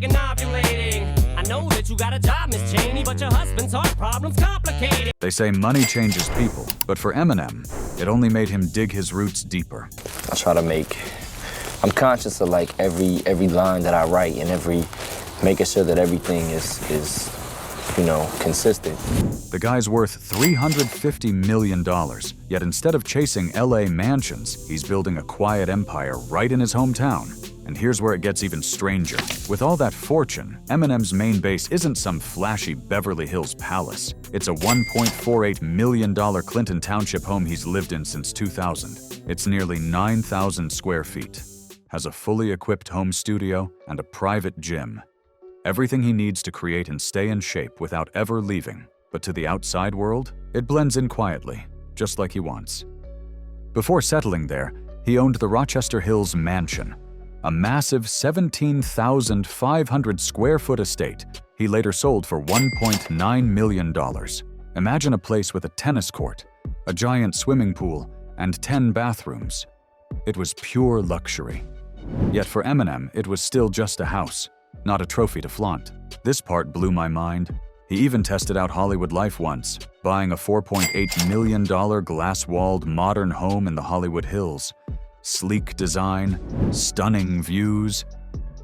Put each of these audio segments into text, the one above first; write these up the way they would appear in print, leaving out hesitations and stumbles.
like an ovulating. I know that you got a job, Miss Cheney, but your husband's heart problem's complicated. They say money changes people, but for Eminem, it only made him dig his roots deeper. I try to I'm conscious of like every line that I write and making sure that everything is consistent. The guy's worth $350 million, yet instead of chasing LA mansions, he's building a quiet empire right in his hometown. And here's where it gets even stranger. With all that fortune, Eminem's main base isn't some flashy Beverly Hills palace. It's a $1.48 million Clinton Township home he's lived in since 2000. It's nearly 9,000 square feet, has a fully equipped home studio, and a private gym. Everything he needs to create and stay in shape without ever leaving. But to the outside world, it blends in quietly, just like he wants. Before settling there, he owned the Rochester Hills Mansion, a massive 17,500 square foot estate he later sold for $1.9 million. Imagine a place with a tennis court, a giant swimming pool, and 10 bathrooms. It was pure luxury. Yet for Eminem, it was still just a house, not a trophy to flaunt. This part blew my mind. He even tested out Hollywood life once, buying a $4.8 million glass-walled modern home in the Hollywood Hills. Sleek design, stunning views.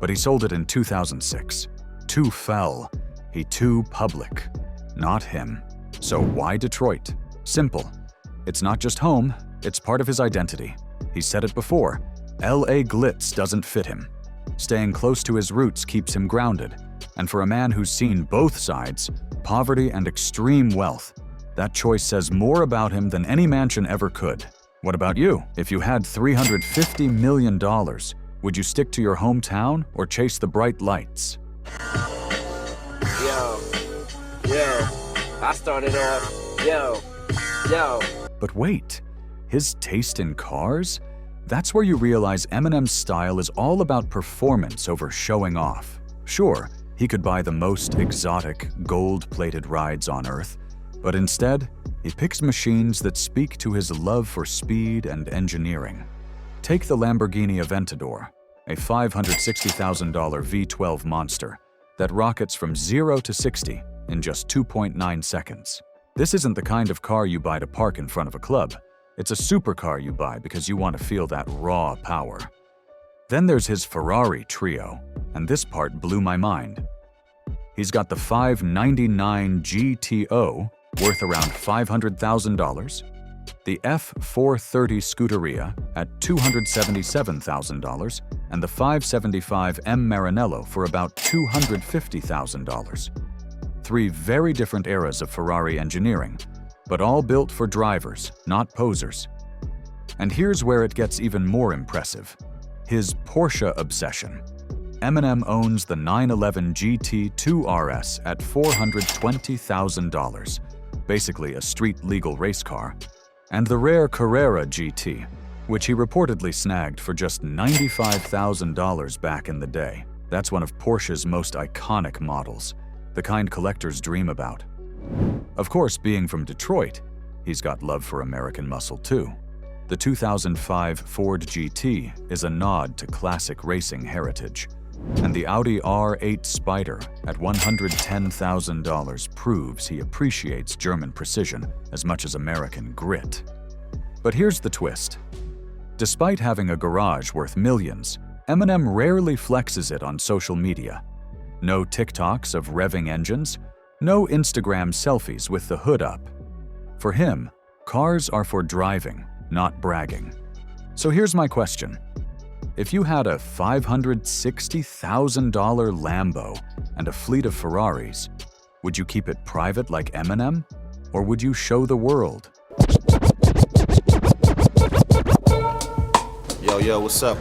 But he sold it in 2006. Too fell. He too public. Not him. So why Detroit? Simple. It's not just home, it's part of his identity. He said it before, LA glitz doesn't fit him. Staying close to his roots keeps him grounded. And for a man who's seen both sides, poverty and extreme wealth, that choice says more about him than any mansion ever could. What about you? If you had $350 million, would you stick to your hometown or chase the bright lights? Yo, I started off, yo. But wait, his taste in cars? That's where you realize Eminem's style is all about performance over showing off. Sure, he could buy the most exotic, gold-plated rides on Earth, but instead, he picks machines that speak to his love for speed and engineering. Take the Lamborghini Aventador, a $560,000 V12 monster that rockets from 0 to 60 in just 2.9 seconds. This isn't the kind of car you buy to park in front of a club. It's a supercar you buy because you want to feel that raw power. Then there's his Ferrari trio, and this part blew my mind. He's got the 599 GTO, worth around $500,000, the F430 Scuderia at $277,000, and the 575 M Maranello for about $250,000. Three very different eras of Ferrari engineering, but all built for drivers, not posers. And here's where it gets even more impressive. His Porsche obsession. Eminem owns the 911 GT2 RS at $420,000, basically a street-legal race car, and the rare Carrera GT, which he reportedly snagged for just $95,000 back in the day. That's one of Porsche's most iconic models, the kind collectors dream about. Of course, being from Detroit, he's got love for American muscle too. The 2005 Ford GT is a nod to classic racing heritage, and the Audi R8 Spider at $110,000 proves he appreciates German precision as much as American grit. But here's the twist. Despite having a garage worth millions, Eminem rarely flexes it on social media. No TikToks of revving engines, no Instagram selfies with the hood up. For him, cars are for driving, not bragging. So here's my question. If you had a $560,000 Lambo and a fleet of Ferraris, would you keep it private like Eminem? Or would you show the world? Yo, what's up?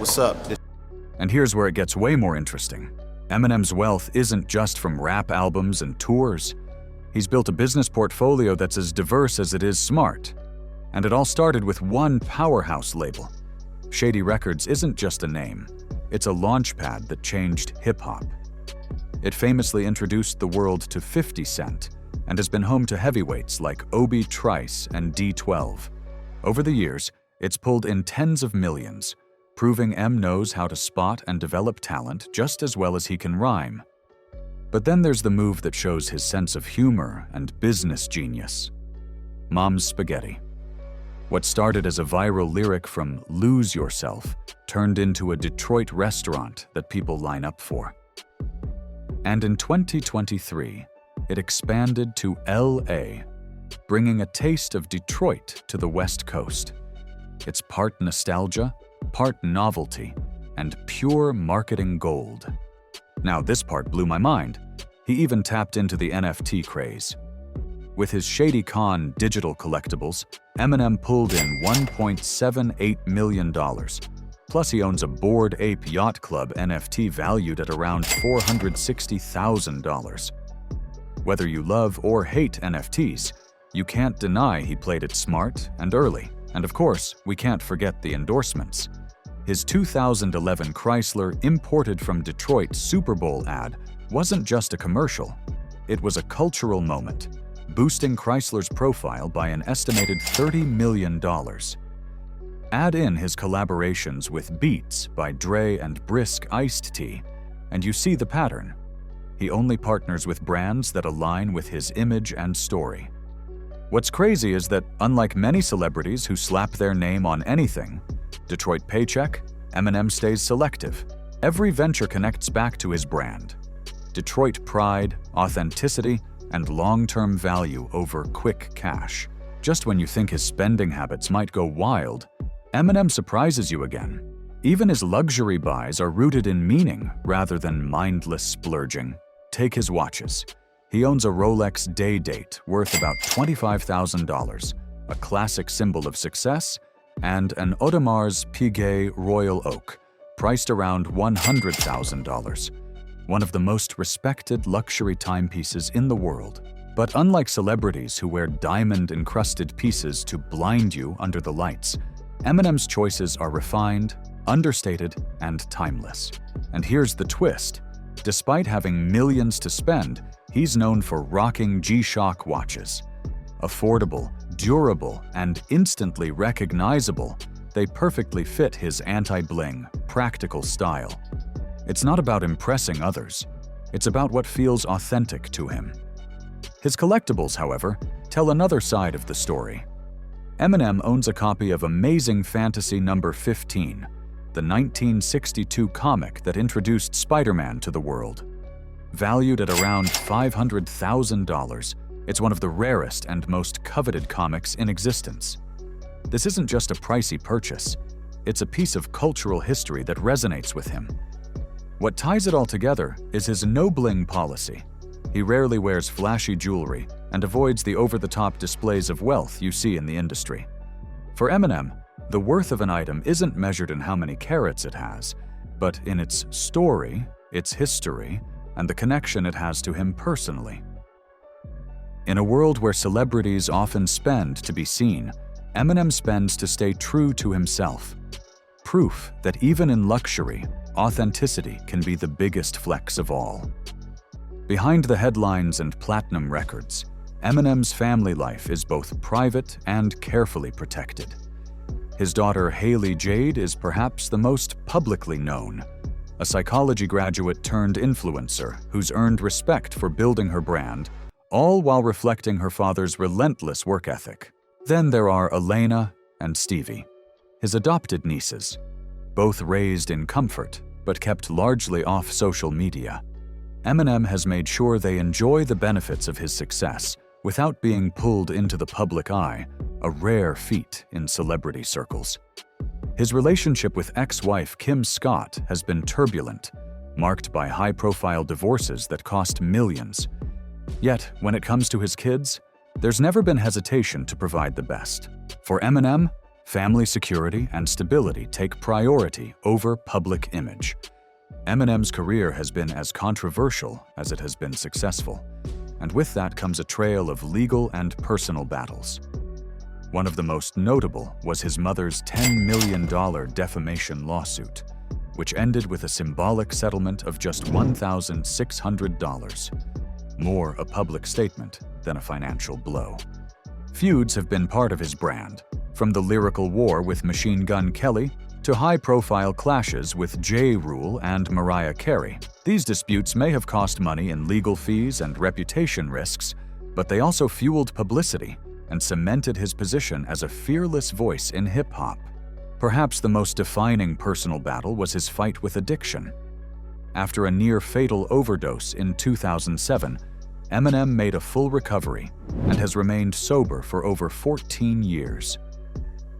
And here's where it gets way more interesting. Eminem's wealth isn't just from rap albums and tours. He's built a business portfolio that's as diverse as it is smart. And it all started with one powerhouse label. Shady Records isn't just a name. It's a launchpad that changed hip-hop. It famously introduced the world to 50 Cent and has been home to heavyweights like Obi Trice and D12. Over the years, it's pulled in tens of millions, proving M knows how to spot and develop talent just as well as he can rhyme. But then there's the move that shows his sense of humor and business genius. Mom's Spaghetti. What started as a viral lyric from Lose Yourself turned into a Detroit restaurant that people line up for. And in 2023, it expanded to LA, bringing a taste of Detroit to the West Coast. It's part nostalgia, part novelty, and pure marketing gold. Now, this part blew my mind. He even tapped into the NFT craze. With his Shady Con digital collectibles, Eminem pulled in $1.78 million. Plus, he owns a Bored Ape Yacht Club NFT valued at around $460,000. Whether you love or hate NFTs, you can't deny he played it smart and early. And of course, we can't forget the endorsements. His 2011 Chrysler imported from Detroit Super Bowl ad wasn't just a commercial. It was a cultural moment, boosting Chrysler's profile by an estimated $30 million. Add in his collaborations with Beats by Dre and Brisk Iced Tea, and you see the pattern. He only partners with brands that align with his image and story. What's crazy is that, unlike many celebrities who slap their name on anything, Detroit Paycheck, Eminem stays selective. Every venture connects back to his brand. Detroit pride, authenticity, and long-term value over quick cash. Just when you think his spending habits might go wild, Eminem surprises you again. Even his luxury buys are rooted in meaning rather than mindless splurging. Take his watches. He owns a Rolex Day Date worth about $25,000, a classic symbol of success, and an Audemars Piguet Royal Oak, priced around $100,000. One of the most respected luxury timepieces in the world. But unlike celebrities who wear diamond-encrusted pieces to blind you under the lights, Eminem's choices are refined, understated, and timeless. And here's the twist. Despite having millions to spend, he's known for rocking G-Shock watches. Affordable, durable, and instantly recognizable, they perfectly fit his anti-bling, practical style. It's not about impressing others. It's about what feels authentic to him. His collectibles, however, tell another side of the story. Eminem owns a copy of Amazing Fantasy No. 15, the 1962 comic that introduced Spider-Man to the world. Valued at around $500,000, it's one of the rarest and most coveted comics in existence. This isn't just a pricey purchase. It's a piece of cultural history that resonates with him. What ties it all together is his no-bling policy. He rarely wears flashy jewelry and avoids the over-the-top displays of wealth you see in the industry. For Eminem, the worth of an item isn't measured in how many carats it has, but in its story, its history, and the connection it has to him personally. In a world where celebrities often spend to be seen, Eminem spends to stay true to himself. Proof that even in luxury, authenticity can be the biggest flex of all. Behind the headlines and platinum records, Eminem's family life is both private and carefully protected. His daughter Haley Jade is perhaps the most publicly known, a psychology graduate turned influencer who's earned respect for building her brand, all while reflecting her father's relentless work ethic. Then there are Elena and Stevie, his adopted nieces, both raised in comfort but kept largely off social media. Eminem has made sure they enjoy the benefits of his success without being pulled into the public eye, a rare feat in celebrity circles. His relationship with ex-wife Kim Scott has been turbulent, marked by high-profile divorces that cost millions. Yet, when it comes to his kids, there's never been hesitation to provide the best. For Eminem, family security and stability take priority over public image. Eminem's career has been as controversial as it has been successful, and with that comes a trail of legal and personal battles. One of the most notable was his mother's $10 million defamation lawsuit, which ended with a symbolic settlement of just $1,600, more a public statement than a financial blow. Feuds have been part of his brand, from the lyrical war with Machine Gun Kelly to high-profile clashes with Ja Rule and Mariah Carey. These disputes may have cost money in legal fees and reputation risks, but they also fueled publicity and cemented his position as a fearless voice in hip-hop. Perhaps the most defining personal battle was his fight with addiction. After a near-fatal overdose in 2007, Eminem made a full recovery and has remained sober for over 14 years.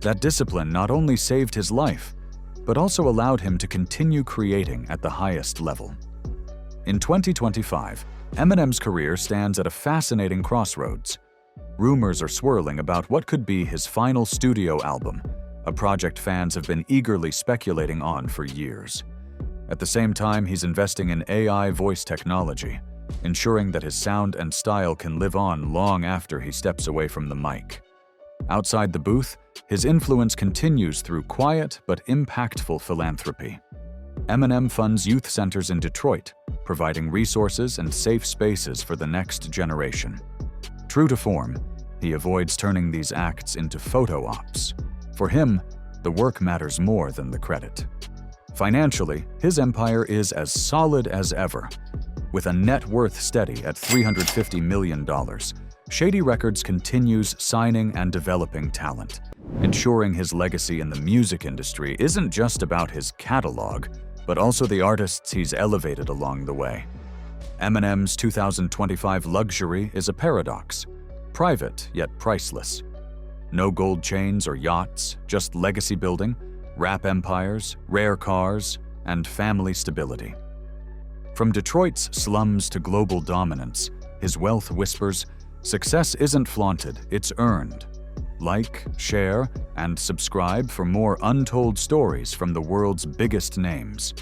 That discipline not only saved his life, but also allowed him to continue creating at the highest level. In 2025, Eminem's career stands at a fascinating crossroads. Rumors are swirling about what could be his final studio album, a project fans have been eagerly speculating on for years. At the same time, he's investing in AI voice technology, ensuring that his sound and style can live on long after he steps away from the mic. Outside the booth, his influence continues through quiet but impactful philanthropy. Eminem funds youth centers in Detroit, providing resources and safe spaces for the next generation. True to form, he avoids turning these acts into photo ops. For him, the work matters more than the credit. Financially, his empire is as solid as ever. With a net worth steady at $350 million, Shady Records continues signing and developing talent, ensuring his legacy in the music industry isn't just about his catalog, but also the artists he's elevated along the way. Eminem's 2025 luxury is a paradox, private yet priceless. No gold chains or yachts, just legacy building, rap empires, rare cars, and family stability. From Detroit's slums to global dominance, his wealth whispers, success isn't flaunted, it's earned. Like, share, and subscribe for more untold stories from the world's biggest names.